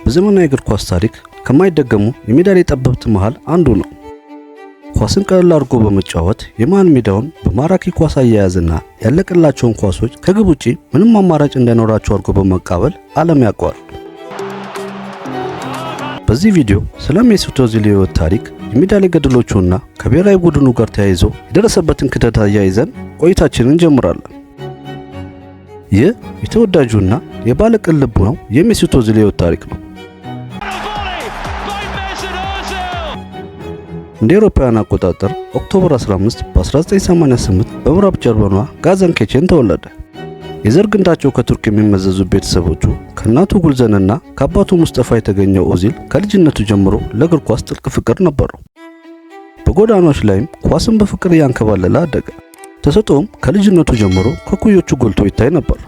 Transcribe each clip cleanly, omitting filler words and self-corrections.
በዘመናዊ እግር ኳስ ታሪክ ከማይደገሙ የሜዳ ላይ ጠበብት መሃል አንዱ ነው። ኳስን ቀለል አድርጎ በመጫወት የመሃል ሜዳውን በማራኪ ኳስ አያያዝና ያለቀላቸውን ኳሶች ከግብ ውጪ ምንም አማራጭ እንዳይኖራቸው አድርጎ በመቃበል ዓለም ያውቀዋል። በዚህ ቪዲዮ ስለ ሜሱት ኦዚል የህይወት ታሪክ፣ የሜዳ ላይ ገድሎቹና ከብሔራዊ ቡድኑ ጋር ተያይዞ የደረሰበትን ክህደት አያይዘን ቆይታችንን እንጀምራለን። ይህ የተወዳጁና የባለቅን ልቡ ነው የሜሱት ኦዚል የህይወት ታሪክ ነው። እንደ አውሮፓውያን አቆጣጠር ኦክቶበር 15 በ1988 በምዕራብ ጀርመኗ ጋዘንኬቼን ተወለደ። የዘር ግንዳቸው ከቱርክ የሚመዘዙ ቤተሰቦቹ ከእናቱ ጉልዘንና ከአባቱ ሙስጠፋ የተገኘው ኦዚል ከልጅነቱ ጀምሮ ለእግር ኳስ ጥልቅ ፍቅር ነበረው። በጎዳናዎች ላይም ኳስን በፍቅር እያንከባለለ አደገ። ተሰጥቶም ከልጅነቱ ጀምሮ ከኩዮቹ ጎልቶ ይታይ ነበር።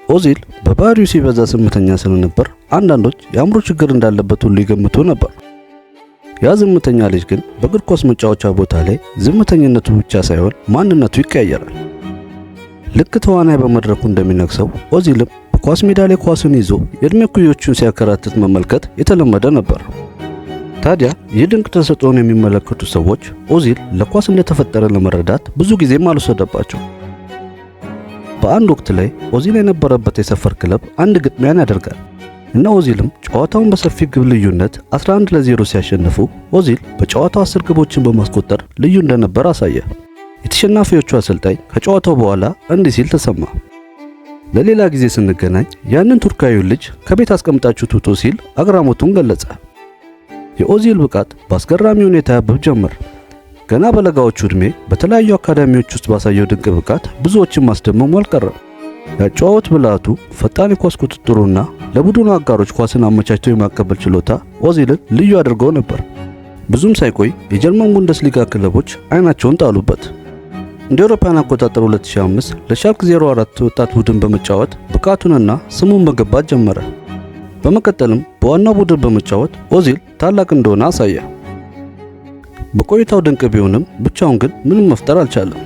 ኦዚል በባህሪው ሲበዛ ዝምተኛ ስለነበር አንዳንዶች የአእምሮ ችግር እንዳለበት ሁሉ ይገምቱ ነበር። ያ ዝምተኛ ልጅ ግን በእግር ኳስ መጫወቻ ቦታ ላይ ዝምተኝነቱ ብቻ ሳይሆን ማንነቱ ይቀያየራል። ልክ ተዋናይ በመድረኩ እንደሚነግሰው ኦዚልም በኳስ ሜዳ ላይ ኳስን ይዞ የእድሜ ኩዮቹን ሲያከራትት መመልከት የተለመደ ነበር። ታዲያ ይህ ድንቅ ተሰጥኦን የሚመለከቱ ሰዎች ኦዚል ለኳስ እንደተፈጠረ ለመረዳት ብዙ ጊዜም አልወሰደባቸው። በአንድ ወቅት ላይ ኦዚል የነበረበት የሰፈር ክለብ አንድ ግጥሚያን ያደርጋል እና ኦዚልም ጨዋታውን በሰፊ ግብ ልዩነት 11-0 ሲያሸንፉ ኦዚል በጨዋታው 10 ግቦችን በማስቆጠር ልዩ እንደነበር አሳየ። የተሸናፊዎቹ አሰልጣኝ ከጨዋታው በኋላ እንዲህ ሲል ተሰማ። ለሌላ ጊዜ ስንገናኝ ያንን ቱርካዊውን ልጅ ከቤት አስቀምጣችሁ ትውጡ ሲል አግራሞቱን ገለጸ። የኦዚል ብቃት በአስገራሚ ሁኔታ ያብብ ጀመር። ገና በለጋዎቹ ዕድሜ በተለያዩ አካዳሚዎች ውስጥ ባሳየው ድንቅ ብቃት ብዙዎችን ማስደመሙ አልቀረም። ያጨዋወት ብልሃቱ፣ ፈጣን የኳስ ቁጥጥሩና ለቡድኑ አጋሮች ኳስን አመቻችቶ የማቀበል ችሎታ ኦዚልን ልዩ አድርገው ነበር። ብዙም ሳይቆይ የጀርመን ቡንደስሊጋ ክለቦች አይናቸውን ጣሉበት። እንደ አውሮፓውያን አቆጣጠር 2005 ለሻልክ 04 ወጣት ቡድን በመጫወት ብቃቱንና ስሙን መገንባት ጀመረ። በመቀጠልም በዋናው ቡድን በመጫወት ኦዚል ታላቅ እንደሆነ አሳየ። በቆይታው ድንቅ ቢሆንም ብቻውን ግን ምንም መፍጠር አልቻለም።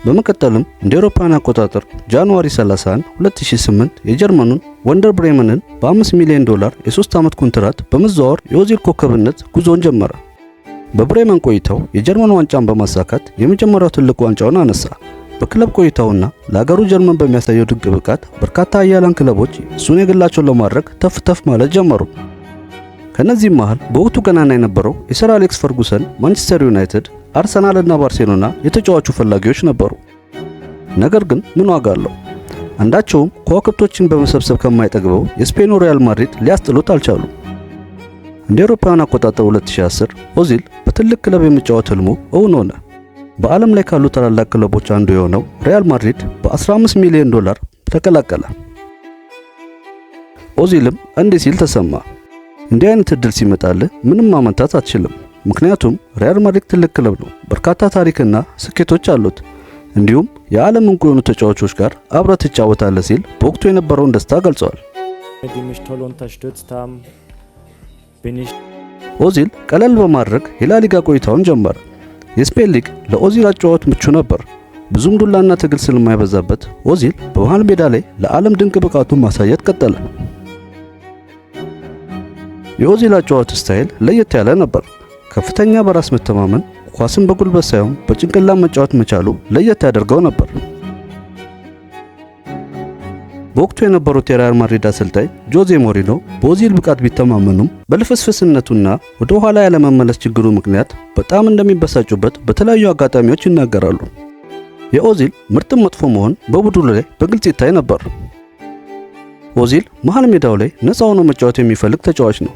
በመቀጠልም እንደ አውሮፓውያን አቆጣጠር ጃንዋሪ 31 2008 የጀርመኑን ወንደር ብሬመንን በ$5 ሚሊዮን የ3 ዓመት ኮንትራት በመዘዋወር የኦዚል ኮከብነት ጉዞን ጀመረ። በብሬመን ቆይታው የጀርመን ዋንጫን በማሳካት የመጀመሪያው ትልቅ ዋንጫውን አነሳ። በክለብ ቆይታውና ለሀገሩ ጀርመን በሚያሳየው ድንቅ ብቃት በርካታ ኃያላን ክለቦች እሱን የግላቸውን ለማድረግ ተፍ ማለት ጀመሩ። ከነዚህም መሃል በወቅቱ ገናና የነበረው የሰር አሌክስ ፈርጉሰን ማንቸስተር ዩናይትድ፣ አርሰናል እና ባርሴሎና የተጫዋቹ ፈላጊዎች ነበሩ። ነገር ግን ምን ዋጋ አለው? አንዳቸውም ከዋክብቶችን በመሰብሰብ ከማይጠግበው የስፔኑ ሪያል ማድሪድ ሊያስጥሉት አልቻሉም። እንደ አውሮፓውያን አቆጣጠር 2010 ኦዚል በትልቅ ክለብ የመጫወት ህልሙ እውን ሆነ። በዓለም ላይ ካሉ ታላላቅ ክለቦች አንዱ የሆነው ሪያል ማድሪድ በ$15 ሚሊዮን ተቀላቀለ። ኦዚልም እንዲህ ሲል ተሰማ። እንዲህ አይነት እድል ሲመጣልህ ምንም ማመንታት አትችልም። ምክንያቱም ሪያል ማድሪድ ትልቅ ክለብ ነው፣ በርካታ ታሪክና ስኬቶች አሉት፣ እንዲሁም የዓለም እንቁ የሆኑ ተጫዋቾች ጋር አብረህ ትጫወታለህ ሲል በወቅቱ የነበረውን ደስታ ገልጸዋል። ኦዚል ቀለል በማድረግ የላሊጋ ቆይታውን ጀመረ። የስፔን ሊግ ለኦዚል አጨዋወት ምቹ ነበር። ብዙም ዱላና ትግል ስለማይበዛበት ኦዚል በመሃል ሜዳ ላይ ለዓለም ድንቅ ብቃቱን ማሳየት ቀጠለ። የኦዚል አጨዋወት ስታይል ለየት ያለ ነበር። ከፍተኛ በራስ መተማመን፣ ኳስን በጉልበት ሳይሆን በጭንቅላት መጫወት መቻሉ ለየት ያደርገው ነበር። በወቅቱ የነበሩት የሪያል ማድሪድ አሰልጣኝ ጆዜ ሞሪኖ በኦዚል ብቃት ቢተማመኑም በልፍስፍስነቱና ወደ ኋላ ያለመመለስ ችግሩ ምክንያት በጣም እንደሚበሳጩበት በተለያዩ አጋጣሚዎች ይናገራሉ። የኦዚል ምርጥም መጥፎ መሆን በቡድኑ ላይ በግልጽ ይታይ ነበር። ኦዚል መሃል ሜዳው ላይ ነፃ ሆኖ መጫወት የሚፈልግ ተጫዋች ነው።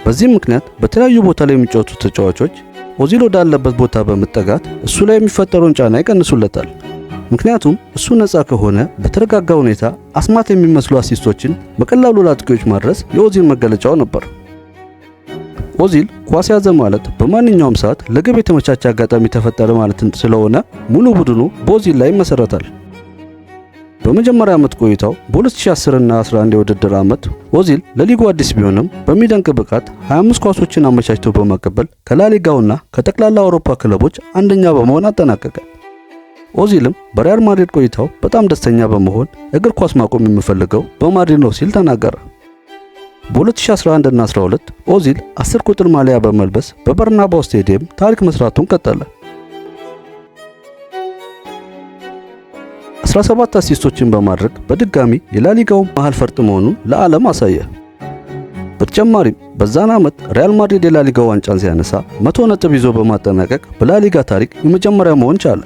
በዚህም ምክንያት በተለያዩ ቦታ ላይ የሚጫወቱ ተጫዋቾች ኦዚል ወዳለበት ቦታ በመጠጋት እሱ ላይ የሚፈጠረውን ጫና ይቀንሱለታል። ምክንያቱም እሱ ነፃ ከሆነ በተረጋጋ ሁኔታ አስማት የሚመስሉ አሲስቶችን በቀላሉ ለአጥቂዎች ማድረስ የኦዚል መገለጫው ነበር። ኦዚል ኳስ ያዘ ማለት በማንኛውም ሰዓት ለግብ የተመቻቸ አጋጣሚ ተፈጠረ ማለት ስለሆነ ሙሉ ቡድኑ በኦዚል ላይ ይመሰረታል። በመጀመሪያ ዓመት ቆይታው በ2010 እና 11 የውድድር ዓመት ኦዚል ለሊጉ አዲስ ቢሆንም በሚደንቅ ብቃት 25 ኳሶችን አመቻችቶ በማቀበል ከላሊጋውና ከጠቅላላ አውሮፓ ክለቦች አንደኛ በመሆን አጠናቀቀ። ኦዚልም በሪያል ማድሪድ ቆይታው በጣም ደስተኛ በመሆን እግር ኳስ ማቆም የሚፈልገው በማድሪድ ነው ሲል ተናገረ። በ2011 እና 12 ኦዚል 10 ቁጥር ማሊያ በመልበስ በበርናባው ስቴዲየም ታሪክ መስራቱን ቀጠለ። 17 አሲስቶችን በማድረግ በድጋሚ የላሊጋው መሃል ፈርጥ መሆኑን ለዓለም አሳየ። በተጨማሪም በዛን ዓመት ሪያል ማድሪድ የላሊጋው ዋንጫን ሲያነሳ 100 ነጥብ ይዞ በማጠናቀቅ በላሊጋ ታሪክ የመጀመሪያ መሆን ቻለ።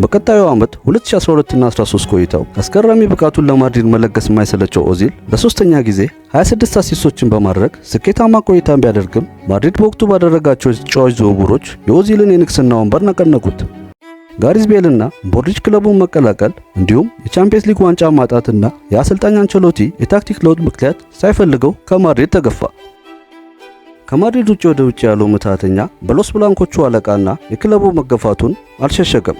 በቀጣዩ ዓመት 2012 እና 13 ቆይታው አስገራሚ ብቃቱን ለማድሪድ መለገስ የማይሰለቸው ኦዚል ለሶስተኛ ጊዜ 26 አሲስቶችን በማድረግ ስኬታማ ቆይታን ቢያደርግም ማድሪድ በወቅቱ ባደረጋቸው ተጫዋች ዝውውሮች የኦዚልን የንግስና ወንበር ነቀነቁት። ጋሪዝ ቤልና ቦርዲች ክለቡን መቀላቀል እንዲሁም የቻምፒየንስ ሊግ ዋንጫ ማጣትና የአሰልጣኝ አንቸሎቲ የታክቲክ ለውጥ ምክንያት ሳይፈልገው ከማድሪድ ተገፋ። ከማድሪድ ውጭ ወደ ውጭ ያለው ምትሃተኛ በሎስ ብላንኮቹ አለቃና የክለቡ መገፋቱን አልሸሸገም።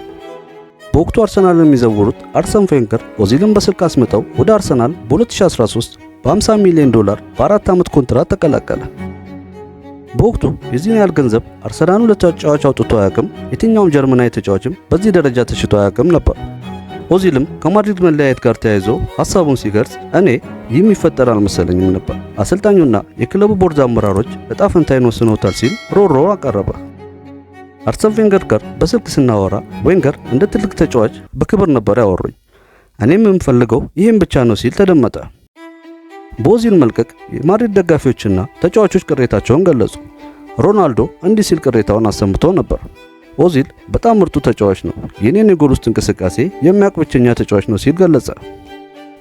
በወቅቱ አርሰናልን የሚዘውሩት አርሰን ቬንገር ኦዚልን በስልክ አስመጠው ወደ አርሰናል በ2013 በ50 ሚሊዮን ዶላር በ4 ዓመት ኮንትራት ተቀላቀለ። በወቅቱ የዚህን ያህል ገንዘብ አርሰናሉ ለተጫዋች አውጥቶ አያውቅም። የትኛውም ጀርመናዊ ተጫዋችም በዚህ ደረጃ ተሽጦ አያውቅም ነበር። ኦዚልም ከማድሪድ መለያየት ጋር ተያይዞ ሐሳቡን ሲገልጽ እኔ ይህ የሚፈጠር አልመሰለኝም ነበር፣ አሰልጣኙና የክለቡ ቦርድ አመራሮች ዕጣ ፈንታዬን ወስነውታል ሲል ሮሮ አቀረበ። አርሰን ቬንገር ጋር በስልክ ስናወራ ቬንገር እንደ ትልቅ ተጫዋች በክብር ነበር ያወሩኝ፣ እኔም የምፈልገው ይህን ብቻ ነው ሲል ተደመጠ። በኦዚል መልቀቅ የማድሪድ ደጋፊዎችና ተጫዋቾች ቅሬታቸውን ገለጹ። ሮናልዶ እንዲህ ሲል ቅሬታውን አሰምቶ ነበር። ኦዚል በጣም ምርጡ ተጫዋች ነው፣ የኔን የጎል ውስጥ እንቅስቃሴ የሚያውቅ ብቸኛ ተጫዋች ነው ሲል ገለጸ።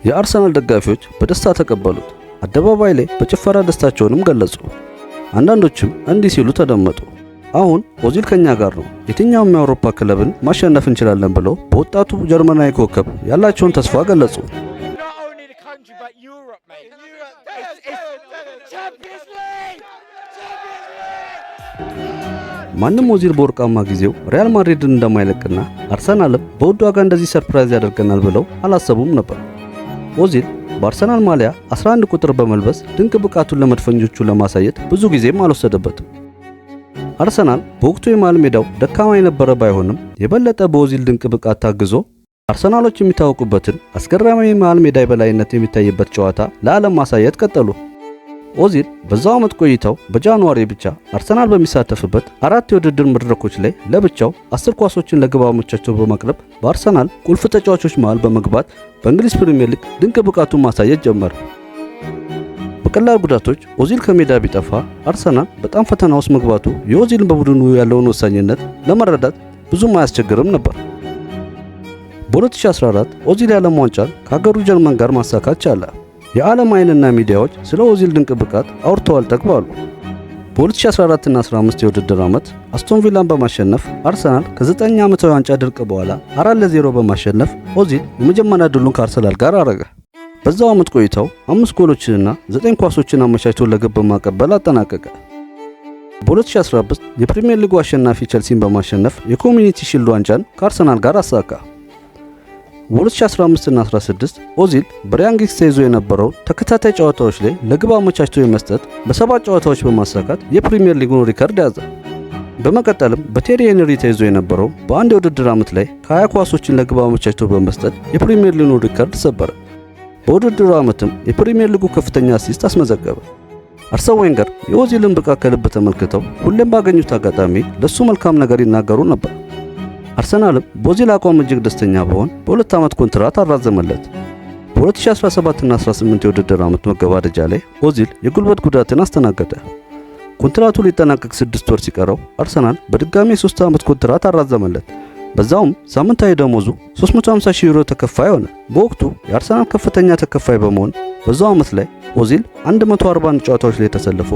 የአርሰናል ደጋፊዎች በደስታ ተቀበሉት። አደባባይ ላይ በጭፈራ ደስታቸውንም ገለጹ። አንዳንዶችም እንዲህ ሲሉ ተደመጡ። አሁን ኦዚል ከኛ ጋር ነው፣ የትኛውም የአውሮፓ ክለብን ማሸነፍ እንችላለን ብለው በወጣቱ ጀርመናዊ ኮከብ ያላቸውን ተስፋ ገለጹ። ማንም ኦዚል በወርቃማ ጊዜው ሪያል ማድሪድን እንደማይለቅና አርሰናልም በውድ ዋጋ እንደዚህ ሰርፕራይዝ ያደርገናል ብለው አላሰቡም ነበር። ኦዚል በአርሰናል ማሊያ 11 ቁጥር በመልበስ ድንቅ ብቃቱን ለመድፈኞቹ ለማሳየት ብዙ ጊዜም አልወሰደበትም። አርሰናል በወቅቱ የመሃል ሜዳው ደካማ የነበረ ባይሆንም የበለጠ በኦዚል ድንቅ ብቃት ታግዞ አርሰናሎች የሚታወቁበትን አስገራሚ የመሃል ሜዳ የበላይነት የሚታይበት ጨዋታ ለዓለም ማሳየት ቀጠሉ። ኦዚል በዛው ዓመት ቆይታው በጃንዋሪ ብቻ አርሰናል በሚሳተፍበት 4 የውድድር መድረኮች ላይ ለብቻው 10 ኳሶችን ለግብ አመቻችቶ በማቅረብ በአርሰናል ቁልፍ ተጫዋቾች መሃል በመግባት በእንግሊዝ ፕሪሚየር ሊግ ድንቅ ብቃቱን ማሳየት ጀመረ። በቀላል ጉዳቶች ኦዚል ከሜዳ ቢጠፋ አርሰናል በጣም ፈተና ውስጥ መግባቱ የኦዚልን በቡድኑ ያለውን ወሳኝነት ለመረዳት ብዙም አያስቸግርም ነበር። በ2014 ኦዚል የዓለም ዋንጫን ከሀገሩ ጀርመን ጋር ማሳካት ቻለ። የዓለም አይንና ሚዲያዎች ስለ ኦዚል ድንቅ ብቃት አውርተዋል ተግባሉ። በ2014 እና 15 የውድድር ዓመት አስቶን ቪላን በማሸነፍ አርሰናል ከ9 ዓመታዊ ዋንጫ ድርቅ በኋላ 4-0 በማሸነፍ ኦዚል የመጀመሪያ ድሉን ከአርሰናል ጋር አረገ። በዛው ዓመት ቆይታው 5 ጎሎችንና 9 ኳሶችን አመቻችቶ ለግብ በማቀበል አጠናቀቀ። በ2015 የፕሪሚየር ሊጉ አሸናፊ ቼልሲን በማሸነፍ የኮሚኒቲ ሺልድ ዋንጫን ከአርሰናል ጋር አሳካ። በ2015 እና 16 ኦዚል በሪያን ጊግስ ተይዞ የነበረው ተከታታይ ጨዋታዎች ላይ ለግብ አመቻችቶ የመስጠት በ7 ጨዋታዎች በማሳካት የፕሪሚየር ሊጉን ሪከርድ ያዘ። በመቀጠልም በቴሪ ሄንሪ ተይዞ የነበረው በአንድ የውድድር ዓመት ላይ ከ20 ኳሶችን ለግብ አመቻችቶ በመስጠት የፕሪሚየር ሊጉን ሪከርድ ሰበረ። በውድድሩ ዓመትም የፕሪሚየር ሊጉ ከፍተኛ አሲስት አስመዘገበ። አርሰን ቬንገር የኦዚልን ብቃት ከልብ ተመልክተው ሁሌም ባገኙት አጋጣሚ ለሱ መልካም ነገር ይናገሩ ነበር። አርሰናልም በኦዚል አቋም እጅግ ደስተኛ በሆን በ2 ዓመት ኮንትራት አራዘመለት። በ2017 እና 18 የውድድር ዓመት መገባደጃ ላይ ኦዚል የጉልበት ጉዳትን አስተናገደ። ኮንትራቱ ሊጠናቀቅ 6 ወር ሲቀረው አርሰናል በድጋሚ የ3 ዓመት ኮንትራት አራዘመለት። በዛውም ሳምንታዊ ደሞዙ 350,000 ዩሮ ተከፋይ ሆነ። በወቅቱ የአርሰናል ከፍተኛ ተከፋይ በመሆን በዛው ዓመት ላይ ኦዚል 141 ጨዋታዎች ላይ ተሰልፎ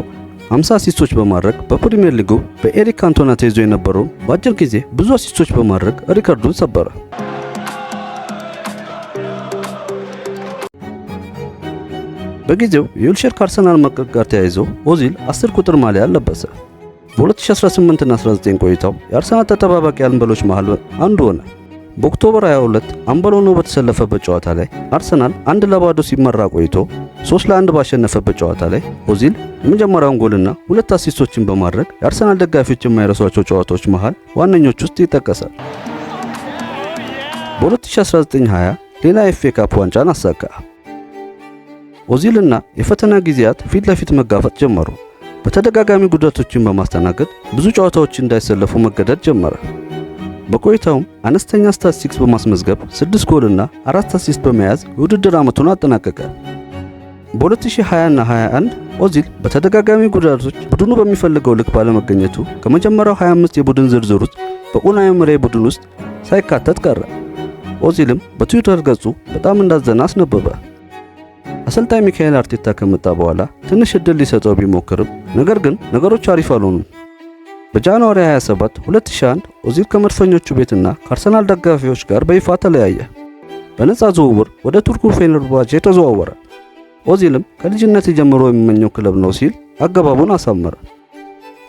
50 አሲስቶች በማድረግ በፕሪሚየር ሊጉ በኤሪክ ካንቶና ተይዞ የነበረውን በአጭር ጊዜ ብዙ አሲስቶች በማድረግ ሪከርዱን ሰበረ። በጊዜው የዊልሼር ከአርሰናል መልቀቅ ጋር ተያይዞ ኦዚል 10 ቁጥር ማሊያ ለበሰ። በ2018 እና 19 ቆይታው የአርሰናል ተጠባባቂ አምበሎች መሃል አንዱ ሆነ። በኦክቶበር 22 አምበል ሆኖ በተሰለፈበት ጨዋታ ላይ አርሰናል 1-0 ሲመራ ቆይቶ 3-1 ባሸነፈበት ጨዋታ ላይ ኦዚል የመጀመሪያውን ጎልና 2 አሲስቶችን በማድረግ የአርሰናል ደጋፊዎች የማይረሷቸው ጨዋታዎች መሃል ዋነኞች ውስጥ ይጠቀሳል። በ2019-20 ሌላ ኤፍኤ ካፕ ዋንጫን አሳካ። ኦዚልና የፈተና ጊዜያት ፊት ለፊት መጋፈጥ ጀመሩ። በተደጋጋሚ ጉዳቶችን በማስተናገድ ብዙ ጨዋታዎች እንዳይሰለፉ መገደድ ጀመረ። በቆይታውም አነስተኛ ስታቲስቲክስ በማስመዝገብ 6 ጎልና 4 አሲስት በመያዝ የውድድር ዓመቱን አጠናቀቀ። በ2020 እና 21 ኦዚል በተደጋጋሚ ጉዳቶች ቡድኑ በሚፈልገው ልክ ባለመገኘቱ ከመጀመሪያው 25 የቡድን ዝርዝር ውስጥ በኡናይ ኤምሬ ቡድን ውስጥ ሳይካተት ቀረ። ኦዚልም በትዊተር ገጹ በጣም እንዳዘነ አስነበበ። አሰልጣኝ ሚካኤል አርቴታ ከመጣ በኋላ ትንሽ እድል ሊሰጠው ቢሞክርም ነገር ግን ነገሮች አሪፍ አልሆኑም። በጃንዋሪ 27 2001 ኦዚል ከመድፈኞቹ ቤትና ከአርሰናል ደጋፊዎች ጋር በይፋ ተለያየ። በነፃ ዝውውር ወደ ቱርኩ ፌነርባቼ ተዘዋወረ። ኦዚልም ከልጅነት ጀምሮ የሚመኘው ክለብ ነው ሲል አገባቡን አሳመረ።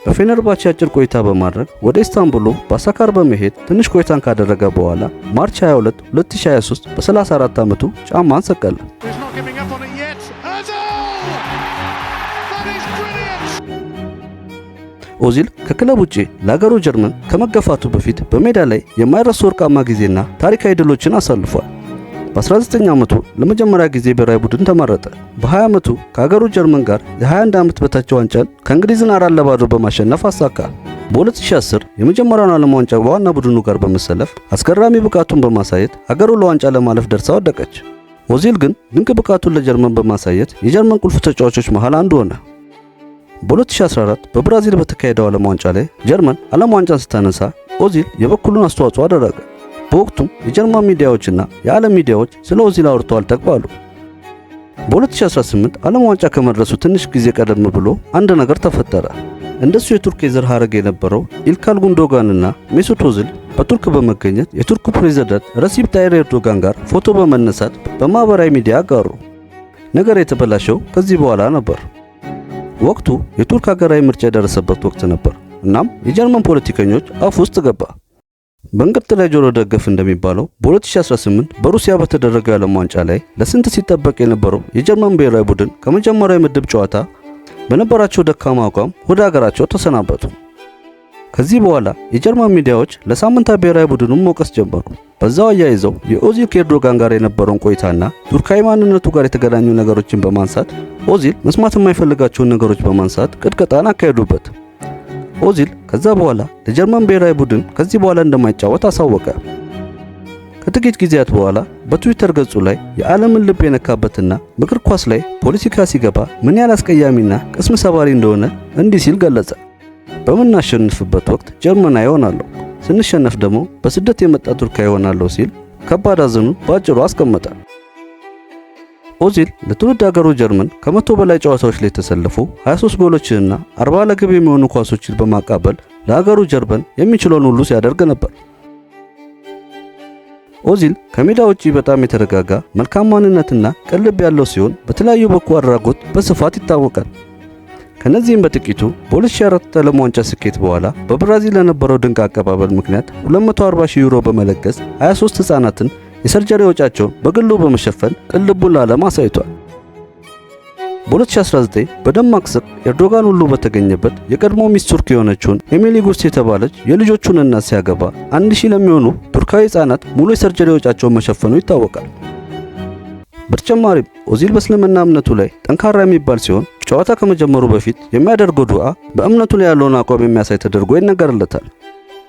በፌነርባቼ አጭር ቆይታ በማድረግ ወደ ኢስታንቡሉ በአሳካር በመሄድ ትንሽ ቆይታን ካደረገ በኋላ ማርች 22 2023 በ34 ዓመቱ ጫማን ሰቀለ። ኦዚል ከክለብ ውጪ ለሀገሩ ጀርመን ከመገፋቱ በፊት በሜዳ ላይ የማይረሱ ወርቃማ ጊዜና ታሪካዊ ድሎችን አሳልፏል። በ19 ዓመቱ ለመጀመሪያ ጊዜ ብሔራዊ ቡድን ተመረጠ። በ20 ዓመቱ ከሀገሩ ጀርመን ጋር የ21 ዓመት በታች ዋንጫን ከእንግሊዝን 4-0 በማሸነፍ አሳካ። በ2010 የመጀመሪያውን ዓለም ዋንጫ በዋና ቡድኑ ጋር በመሰለፍ አስገራሚ ብቃቱን በማሳየት ሀገሩ ለዋንጫ ለማለፍ ደርሳ ወደቀች። ኦዚል ግን ድንቅ ብቃቱን ለጀርመን በማሳየት የጀርመን ቁልፍ ተጫዋቾች መሃል አንዱ ሆነ። በ2014 በብራዚል በተካሄደው ዓለም ዋንጫ ላይ ጀርመን ዓለም ዋንጫን ስታነሳ ኦዚል የበኩሉን አስተዋጽኦ አደረገ። በወቅቱም የጀርመን ሚዲያዎችና የዓለም ሚዲያዎች ስለ ኦዚል አውርተው አልጠግባሉ። በ2018 ዓለም ዋንጫ ከመድረሱ ትንሽ ጊዜ ቀደም ብሎ አንድ ነገር ተፈጠረ። እንደሱ የቱርክ የዘር ሐረግ የነበረው ኢልካል ጉንዶጋንና ሜሱት ኦዚል በቱርክ በመገኘት የቱርኩ ፕሬዝዳንት ረሲፕ ታይር ኤርዶጋን ጋር ፎቶ በመነሳት በማህበራዊ ሚዲያ አጋሩ። ነገር የተበላሸው ከዚህ በኋላ ነበር። ወቅቱ የቱርክ ሀገራዊ ምርጫ የደረሰበት ወቅት ነበር። እናም የጀርመን ፖለቲከኞች አፍ ውስጥ ገባ። በእንቅርት ላይ ጆሮ ደግፍ እንደሚባለው በ2018 በሩሲያ በተደረገው የዓለም ዋንጫ ላይ ለስንት ሲጠበቅ የነበረው የጀርመን ብሔራዊ ቡድን ከመጀመሪያው የምድብ ጨዋታ በነበራቸው ደካማ አቋም ወደ ሀገራቸው ተሰናበቱ። ከዚህ በኋላ የጀርመን ሚዲያዎች ለሳምንታት ብሔራዊ ቡድኑን መውቀስ ጀመሩ። በዛው አያይዘው የኦዚል ከኤርዶጋን ጋር የነበረውን ቆይታና ቱርካዊ ማንነቱ ጋር የተገናኙ ነገሮችን በማንሳት ኦዚል መስማት የማይፈልጋቸውን ነገሮች በማንሳት ቅጥቀጣን አካሄዱበት። ኦዚል ከዛ በኋላ ለጀርመን ብሔራዊ ቡድን ከዚህ በኋላ እንደማይጫወት አሳወቀ። ከጥቂት ጊዜያት በኋላ በትዊተር ገጹ ላይ የዓለምን ልብ የነካበትና በእግር ኳስ ላይ ፖለቲካ ሲገባ ምን ያህል አስቀያሚና ቅስም ሰባሪ እንደሆነ እንዲህ ሲል ገለጸ። በምናሸንፍበት ወቅት ጀርመናዊ እሆናለሁ፣ ስንሸነፍ ደግሞ በስደት የመጣ ቱርካዊ እሆናለሁ ሲል ከባድ ሐዘኑን በአጭሩ አስቀመጠ። ኦዚል ለትውልድ ሀገሩ ጀርመን ከ100 በላይ ጨዋታዎች ላይ ተሰልፎ 23 ጎሎችንና 40 ለግብ የሚሆኑ ኳሶችን በማቃበል ለሀገሩ ጀርመን የሚችለውን ሁሉ ሲያደርግ ነበር። ኦዚል ከሜዳ ውጪ በጣም የተረጋጋ መልካም ማንነትና ቅልብ ያለው ሲሆን በተለያዩ በጎ አድራጎት በስፋት ይታወቃል። ከነዚህም በጥቂቱ በ2004 ዓለም ዋንጫ ስኬት በኋላ በብራዚል ለነበረው ድንቅ አቀባበል ምክንያት 240,000 ዩሮ በመለገስ 23 ሕፃናትን የሰርጀሪ ወጪያቸውን በግሉ በመሸፈን ቅልቡን ለዓለም አሳይቷል። በ2019 በደማቅ ሰርግ ኤርዶጋን ሁሉ በተገኘበት የቀድሞ ሚስት ቱርክ የሆነችውን ኤሚሊ ጉርስ የተባለች የልጆቹን እናት ሲያገባ 1000 ለሚሆኑ ቱርካዊ ሕፃናት ሙሉ የሰርጀሪ ወጪያቸውን መሸፈኑ ይታወቃል። በተጨማሪም ኦዚል በእስልምና እምነቱ ላይ ጠንካራ የሚባል ሲሆን ጨዋታ ከመጀመሩ በፊት የሚያደርገው ዱዓ በእምነቱ ላይ ያለውን አቋም የሚያሳይ ተደርጎ ይነገርለታል።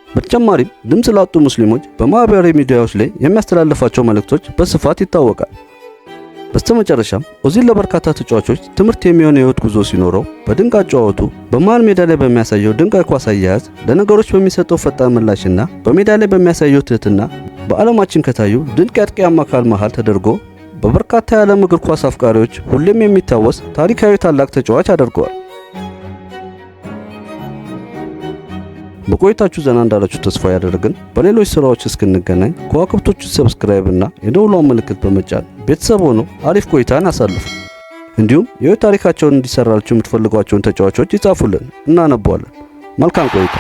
በተጨማሪም ድምፅ ላጡ ሙስሊሞች በማህበራዊ ሚዲያዎች ላይ የሚያስተላልፋቸው መልእክቶች በስፋት ይታወቃል። በስተመጨረሻም ኦዚል ለበርካታ ተጫዋቾች ትምህርት የሚሆን የህይወት ጉዞ ሲኖረው በድንቅ አጨዋወቱ፣ በመሃል ሜዳ ላይ በሚያሳየው ድንቅ የኳስ አያያዝ፣ ለነገሮች በሚሰጠው ፈጣን ምላሽና በሜዳ ላይ በሚያሳየው ትህትና በዓለማችን ከታዩ ድንቅ የአጥቂ አማካይ መሃል ተደርጎ በበርካታ የዓለም እግር ኳስ አፍቃሪዎች ሁሌም የሚታወስ ታሪካዊ ታላቅ ተጫዋች አድርገዋል። በቆይታችሁ ዘና እንዳላችሁ ተስፋ ያደረግን። በሌሎች ስራዎች እስክንገናኝ ከዋክብቶቹን ሰብስክራይብ እና የደውሏን ምልክት በመጫን ቤተሰብ ሆኖ አሪፍ ቆይታን አሳልፉ። እንዲሁም የህይወት ታሪካቸውን እንዲሰራላችሁ የምትፈልጓቸውን ተጫዋቾች ይጻፉልን፣ እናነባዋለን። መልካም ቆይታ።